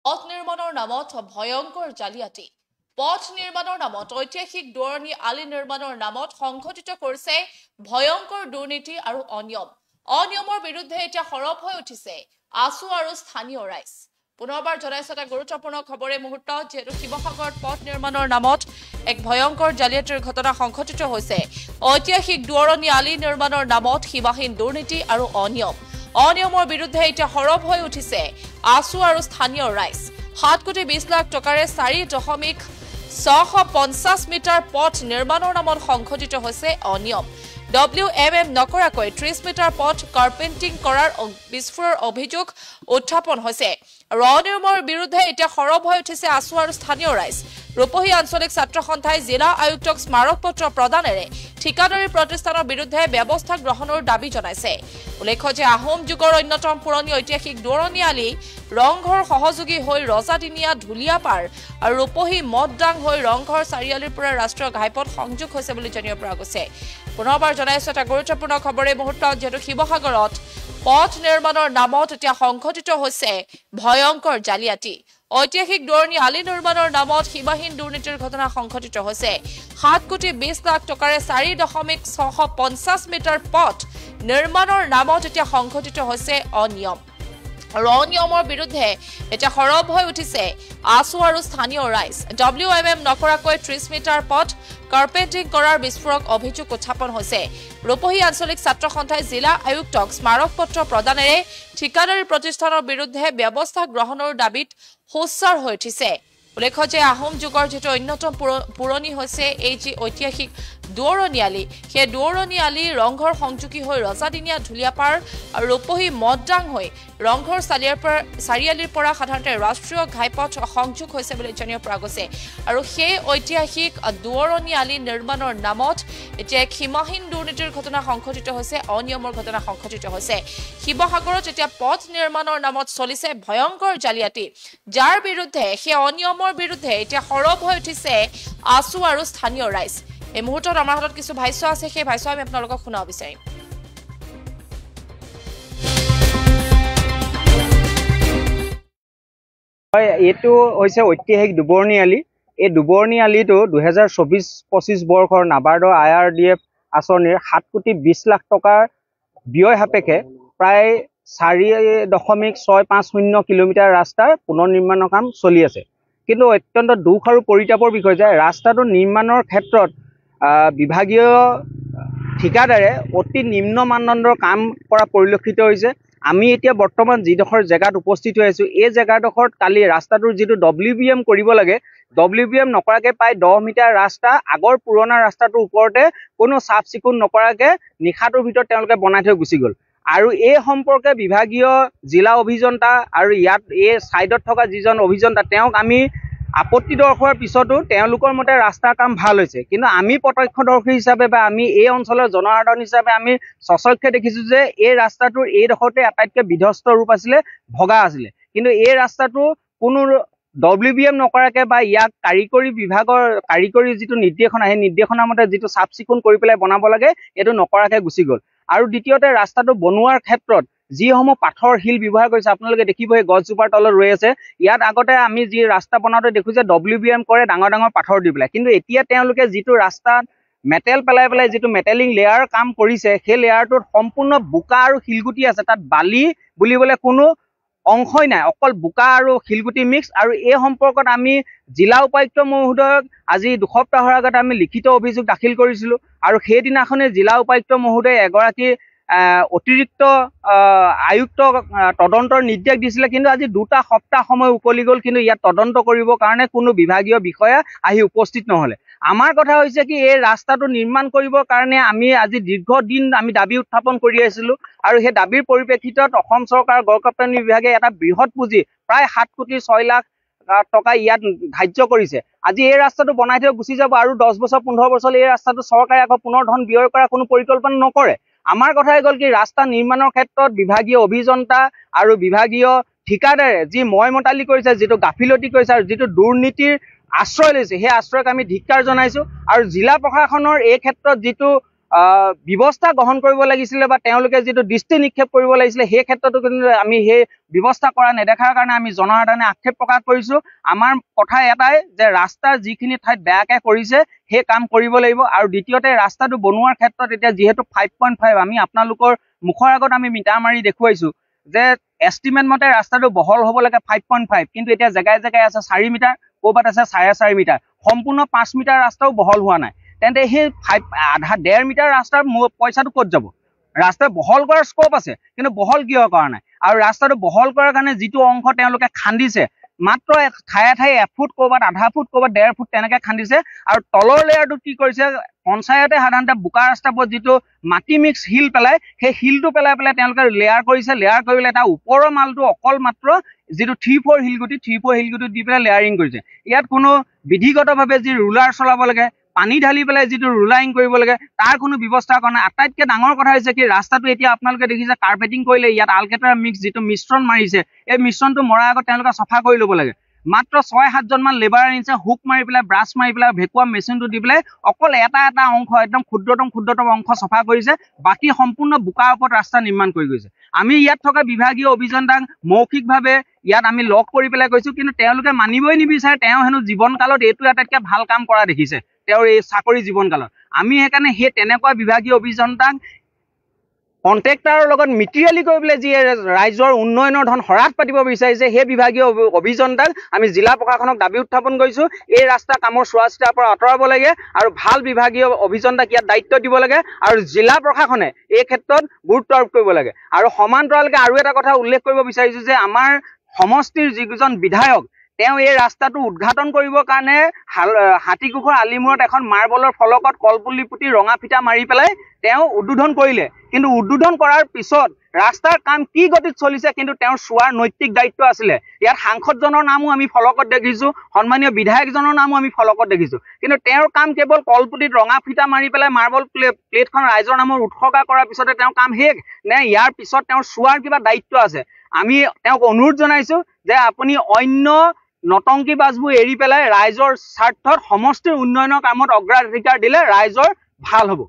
পথ নিৰ্মাণৰ নামত ভয়ংকৰ জালিয়াতি পথ নিৰ্মাণৰ নামত ঐতিহাসিক দূৰণি আলি নিৰ্মাণৰ নামত সংঘটিত কৰিছে ভয়ংকৰ দুৰ্নীতি আৰু অনিয়মৰ বিৰুদ্ধে এতিয়া সৰব হৈ উঠিছে আছু আৰু স্থানীয় ৰাইজ পুনৰবাৰ জনাইছে এটা গুৰুত্বপূৰ্ণ খবৰে মুহূৰ্তত যেহেতু শিৱসাগৰত পথ নিৰ্মাণৰ নামত এক ভয়ংকৰ জালিয়াতিৰ ঘটনা সংঘটিত হৈছে ঐতিহাসিক দূৰণি আলি নিৰ্মাণৰ নামত সীমাহীন দুৰ্নীতি আৰু অনিয়মৰ বিৰুদ্ধে এতিয়া সৰব হৈ উঠিছে আছু আৰু স্থানীয় ৰাইজ 7 কোটি 20 লাখ টকাৰে 4.650 মিটাৰ পথ নিৰ্মাণৰ নামত সংঘটিত হৈছে অনিয়ম WMM নকৰাকৈ 30 মিটাৰ পথ কাৰ্পেণ্টিং কৰাৰ বিস্ফোৰৰ অভিযোগ উত্থাপন হৈছে আৰু অনিয়মৰ বিৰুদ্ধে এতিয়া সৰব হৈ উঠিছে আছু আৰু স্থানীয় ৰাইজ ৰূপহী আঞ্চলিক ছাত্ৰ সন্থাই জিলা আয়ুক্তক স্মাৰক পত্ৰ প্ৰদানেৰে ঠিকাদাৰী প্ৰতিষ্ঠানৰ বিৰুদ্ধে ব্যৱস্থা গ্ৰহণৰ দাবী জনাইছে উল্লেখ্য যে আহোম যুগৰ অন্যতম পুৰণি ঐতিহাসিক দূৰণি আলি ৰংঘৰ সহযোগী হৈ ৰজাদিনীয়া ঢুলিয়াপাৰ আৰু ৰূপহী মদডাং হৈ ৰংঘৰ চাৰিআলিৰ পৰা ৰাষ্ট্ৰীয় ঘাইপথ সংযোগ হৈছে বুলি জানিব পৰা গৈছে পুনৰবাৰ জনাইছে এটা গুৰুত্বপূৰ্ণ খবৰে মুহূৰ্তত যেহেতু শিৱসাগৰত পথ নিৰ্মাণৰ নামত এতিয়া সংঘটিত হৈছে ভয়ংকৰ জালিয়াতি ঐতিহাসিক দূৰণি আলি নিৰ্মাণৰ নামত সীমাহীন দুৰ্নীতিৰ ঘটনা সংঘটিত হৈছে 7 কোটি 20 লাখ টকাৰে 4.650 মিটাৰ পথ নিৰ্মাণৰ নামত এতিয়া সংঘটিত হৈছে অনিয়মৰ বিৰুদ্ধে এতিয়া সৰব হৈ উঠিছে আছু আৰু স্থানীয় ৰাইজ WMM নকৰাকৈ 30 মিটাৰ পথ কাৰ্পেণ্টিং কৰাৰ বিস্ফোৰক অভিযোগ উত্থাপন হৈছে ৰূপহী আঞ্চলিক ছাত্ৰ সন্থাই জিলা আয়ুক্তক স্মাৰক পত্ৰ প্ৰদানেৰে ঠিকাদাৰী প্ৰতিষ্ঠানৰ বিৰুদ্ধে ব্যৱস্থা গ্ৰহণৰ দাবীত সোচ্চাৰ হৈ উঠিছে উল্লেখ্য যে আহোম যুগৰ যেটো অন্যতম পুৰণি হৈছে এই যি ঐতিহাসিক দূৰণি আলি সেই দূৰণি আলি ৰংঘৰ সংযোগী হৈ ৰজাদিনীয়া ঢুলিয়াপাৰ আৰু ৰূপহী মদডাং হৈ ৰংঘৰ চাৰিআলিৰ পৰা সাধাৰণতে ৰাষ্ট্ৰীয় ঘাইপথ সংযোগ হৈছে বুলি জানিব পৰা গৈছে আৰু সেই ঐতিহাসিক দূৰণি আলি নিৰ্মাণৰ নামত এতিয়া সীমাহীন দুৰ্নীতিৰ ঘটনা সংঘটিত হৈছে অনিয়মৰ ঘটনা সংঘটিত হৈছে শিৱসাগৰত এতিয়া পথ নিৰ্মাণৰ নামত চলিছে ভয়ংকৰ জালিয়াতি যাৰ বিৰুদ্ধে সেই অনিয়মৰ বিৰুদ্ধে এতিয়া সৰব হৈ উঠিছে আছু আৰু স্থানীয় ৰাইজ এই মুহূৰ্তত আমাৰ হাতত কিছু ভাষ্য আছে সেই ভাষ্য আমি আপোনালোকক শুনাব বিচাৰিম এইটো হৈছে ঐতিহাসিক দুবৰ্ণি আলি এই দুবৰ্ণি আলিটো 2024-25 বৰ্ষৰ নাবাৰ্ডৰ IRDF আঁচনিৰ 7 কোটি 20 লাখ টকাৰ ব্যয় সাপেক্ষে প্ৰায় 4.650 কিলোমিটাৰ ৰাস্তাৰ পুনৰ নিৰ্মাণৰ কাম চলি আছে কিন্তু অত্যন্ত দুখ আৰু পৰিতাপৰ বিষয় যে ৰাস্তাটো নিৰ্মাণৰ ক্ষেত্ৰত বিভাগীয় ঠিকাদাৰে অতি নিম্ন মানদণ্ডৰ কাম কৰা পৰিলক্ষিত হৈছে আমি এতিয়া বৰ্তমান যিডোখৰ জেগাত উপস্থিত হৈ আছো এই জেগাডোখৰত কালি ৰাস্তাটোৰ যিটো WBM কৰিব লাগে WBM নকৰাকে প্ৰায় 10 মিটাৰ ৰাস্তা আগৰ পুৰণা ৰাস্তাটোৰ ওপৰতে কোনো চাফ চিকুণ নকৰাকে নিশাটোৰ ভিতৰত তেওঁলোকে বনাই থৈ গুচি গ'ল আৰু এই সম্পৰ্কে বিভাগীয় জিলা অভিযন্তা আৰু ইয়াত এই সাইডত থকা যিজন অভিযন্তা তেওঁক আমি আপত্তি দৰ্শোৱাৰ পিছতো তেওঁলোকৰ মতে ৰাস্তাৰ কাম ভাল হৈছে কিন্তু আমি প্ৰত্যক্ষদৰ্শী হিচাপে বা আমি এই অঞ্চলৰ জনসাধাৰণ হিচাপে আমি সচক্ষে দেখিছো যে এই ৰাস্তাটোৰ এই ডখৰতে আটাইতকৈ বিধ্বস্ত ৰূপ আছিলে ভগা আছিলে কিন্তু এই ৰাস্তাটো কোনো WBM নকৰাকে বা ইয়াক কাৰিকৰী বিভাগৰ কাৰিকৰী যিটো নিৰ্দেশনা সেই নিৰ্দেশনাৰ মতে যিটো চাফ চিকুণ কৰি পেলাই বনাব লাগে এইটো নকৰাকে গুচি গ'ল আৰু দ্বিতীয়তে ৰাস্তাটো বনোৱাৰ ক্ষেত্ৰত যিসমূহ পাথৰ শিল ব্যৱহাৰ কৰিছে আপোনালোকে দেখিব এই গছজোপাৰ তলত ৰৈ আছে ইয়াত আগতে আমি যি ৰাস্তা বনাওঁতে দেখো যে WBM কৰে ডাঙৰ ডাঙৰ পাথৰ দি পেলাই কিন্তু এতিয়া তেওঁলোকে যিটো ৰাস্তাত মেটেল পেলাই পেলাই যিটো মেটেলিং লেয়াৰ কাম কৰিছে সেই লেয়াৰটোত সম্পূৰ্ণ বোকা আৰু শিলগুটি আছে তাত বালি বুলিবলৈ কোনো অংশই নাই অকল বোকা আৰু শিলগুটি মিক্স আৰু এই সম্পৰ্কত আমি জিলা উপায়ুক্ত মহোদয়ক আজি দুসপ্তাহৰ আগতে আমি লিখিত অভিযোগ দাখিল কৰিছিলো আৰু সেইদিনাখনে জিলা উপায়ুক্ত মহোদয়ে এগৰাকী অতিৰিক্ত আয়ুক্ত তদন্তৰ নিৰ্দেশ দিছিলে কিন্তু আজি 2টা সপ্তাহ সময় উকলি গ'ল কিন্তু ইয়াত তদন্ত কৰিবৰ কাৰণে কোনো বিভাগীয় বিষয়া আহি উপস্থিত নহলে আমাৰ কথা হৈছে কি এই ৰাস্তাটো নিৰ্মাণ কৰিবৰ কাৰণে আমি আজি দীৰ্ঘদিন আমি দাবী উত্থাপন কৰি আছিলো আৰু সেই দাবীৰ পৰিপ্ৰেক্ষিতত অসম চৰকাৰ গড়কাপ্তানি বিভাগে এটা বৃহৎ পুঁজি প্ৰায় 7 কোটি 6 লাখ টকা ইয়াত ধাৰ্য কৰিছে আজি এই ৰাস্তাটো বনাই থৈ গুচি যাব আৰু 10 বছৰ 15 বছৰ এই ৰাস্তাটো চৰকাৰে আকৌ পুনৰ ধন ব্যয় কৰা কোনো পৰিকল্পনা নকৰে আমাৰ কথাই গ'ল কি ৰাস্তা নিৰ্মাণৰ ক্ষেত্ৰত বিভাগীয় অভিযন্তা আৰু বিভাগীয় ঠিকাদাৰে যি ময়মতালি কৰিছে যিটো গাফিলতি কৰিছে আৰু যিটো দুৰ্নীতিৰ আশ্ৰয় লৈছে সেই আশ্ৰয়ক আমি ধিক্কাৰ জনাইছো আৰু জিলা প্ৰশাসনৰ এই ক্ষেত্ৰত যিটো ব্যৱস্থা গ্ৰহণ কৰিব লাগিছিলে বা তেওঁলোকে যিটো দৃষ্টি নিক্ষেপ কৰিব লাগিছিলে সেই ক্ষেত্ৰতো কিন্তু আমি সেই ব্যৱস্থা কৰা নেদেখাৰ কাৰণে আমি জনসাধাৰণে আক্ষেপ প্ৰকাশ কৰিছোঁ। আমাৰ কথা এটাই যে ৰাস্তাৰ যিখিনি ঠাইত বেয়াকৈ কৰিছে সেই কাম কৰিব লাগিব। আৰু দ্বিতীয়তে ৰাস্তাটো বনোৱাৰ ক্ষেত্ৰত এতিয়া যিহেতু 5.5 আমি আপোনালোকৰ মুখৰ আগত আমি মিটাৰ মাৰি দেখুৱাইছোঁ যে এষ্টিমেট মতে ৰাস্তাটো বহল হ'ব লাগে 5.5, কিন্তু এতিয়া জেগাই জেগাই আছে 4 মিটাৰ, ক'ৰবাত আছে 4.5 মিটাৰ, সম্পূৰ্ণ 5 মিটাৰ ৰাস্তাও বহল হোৱা নাই। তেন্তে সেই 1.5 মিটাৰ ৰাস্তাৰ পইচাটো ক'ত যাব? ৰাস্তা বহল কৰাৰ স্কোপ আছে, কিন্তু বহল কিয় কৰা নাই? আৰু ৰাস্তাটো বহল কৰাৰ কাৰণে যিটো অংশ তেওঁলোকে খান্দিছে মাত্ৰ ঠায়ে ঠায়ে 1 ফুট, ক'ৰবাত আধা ফুট, ক'ৰবাত 1.5 ফুট তেনেকৈ খান্দিছে। আৰু তলৰ লেয়াৰটো কি কৰিছে, পঞ্চায়তে সাধাৰণতে বোকা ৰাস্তাবোৰত যিটো মাটি মিক্স শিল পেলাই সেই শিলটো পেলাই তেওঁলোকে লেয়াৰ কৰিছে। লেয়াৰ কৰি পেলাই তাৰ ওপৰৰ মালটো অকল মাত্ৰ যিটো 3-4 শিলগুটি দি পেলাই লেয়াৰিং কৰিছে। ইয়াত কোনো বিধিগতভাৱে যি ৰুলাৰ চলাব লাগে, পানী ঢালি পেলাই যিটো ৰুলাৰিং কৰিব লাগে তাৰ কোনো ব্যৱস্থা কৰা নাই। আটাইতকৈ ডাঙৰ কথা হৈছে কি, ৰাস্তাটো এতিয়া আপোনালোকে দেখিছে কাৰ্পেটিং কৰিলে, ইয়াত আলকেটাৰ মিক্স যিটো মিশ্ৰণ মাৰিছে এই মিশ্ৰণটো মৰাৰ আগত তেওঁলোকে চাফা কৰি ল'ব লাগে। মাত্ৰ 6-7জনমান লেবাৰ আনিছে, হুক মাৰি পেলাই, ব্ৰাছ মাৰি পেলাই, ভেকুৱাম মেচিনটো দি পেলাই অকল এটা অংশ একদম ক্ষুদ্ৰতম অংশ চাফা কৰিছে, বাকী সম্পূৰ্ণ বোকাৰ ওপৰত ৰাস্তা নিৰ্মাণ কৰি গৈছে। আমি ইয়াত থকা বিভাগীয় অভিযন্তাক মৌখিকভাৱে ইয়াত আমি লগ কৰি পেলাই কৈছোঁ, কিন্তু তেওঁলোকে মানিবই নিবিচাৰে। তেওঁ হেনো জীৱনকালত এইটো আটাইতকৈ ভাল কাম কৰা দেখিছে তেওঁৰ এই চাকৰি জীৱনকালত। আমি সেইকাৰণে সেই তেনেকুৱা বিভাগীয় অভিযন্তাক কণ্ট্ৰেক্টাৰৰ লগত মিটিৰিয়েলি কৰি পেলাই যি ৰাইজৰ উন্নয়নৰ ধন হ্ৰাস পাতিব বিচাৰিছে সেই বিভাগীয় অভিযন্তাক আমি জিলা প্ৰশাসনক দাবী উত্থাপন কৰিছোঁ। এই ৰাস্তা কামৰ চোৱা-চিতাৰ পৰা আঁতৰাব লাগে আৰু ভাল বিভাগীয় অভিযন্তাক ইয়াত দায়িত্ব দিব লাগে আৰু জিলা প্ৰশাসনে এই ক্ষেত্ৰত গুৰুত্ব আৰোপ কৰিব লাগে। আৰু সমান্তৰালকৈ আৰু এটা কথা উল্লেখ কৰিব বিচাৰিছোঁ যে আমাৰ সমষ্টিৰ যিজন বিধায়ক তেওঁ এই ৰাস্তাটো উদ্ঘাটন কৰিবৰ কাৰণে হাতীকুখৰ আলিমূৰত এখন মাৰ্বলৰ ফলকত কলপুলি পুতি ৰঙা ফিটা মাৰি পেলাই তেওঁ উদ্বোধন কৰিলে। কিন্তু উদ্বোধন কৰাৰ পিছত ৰাস্তাৰ কাম কি গতিত চলিছে কিন্তু তেওঁৰ চোৱাৰ নৈতিক দায়িত্ব আছিলে। ইয়াত সাংসদজনৰ নামো আমি ফলকত দেখিছোঁ, সন্মানীয় বিধায়কজনৰ নামো আমি ফলকত দেখিছোঁ, কিন্তু তেওঁৰ কাম কেৱল কলপুলিত ৰঙা ফিটা মাৰি পেলাই মাৰ্বল প্লেটখন ৰাইজৰ নামৰ উৎসৰ্গা কৰাৰ পিছতে তেওঁৰ কাম শেষ নে ইয়াৰ পিছত তেওঁৰ চোৱাৰ কিবা দায়িত্ব আছে? আমি তেওঁক অনুৰোধ জনাইছোঁ যে আপুনি অন্য নটংকি বাছবোৰ এৰি পেলাই ৰাইজৰ স্বাৰ্থত সমষ্টিৰ উন্নয়নৰ কামত অগ্ৰাধিকাৰ দিলে ৰাইজৰ ভাল হ'ব।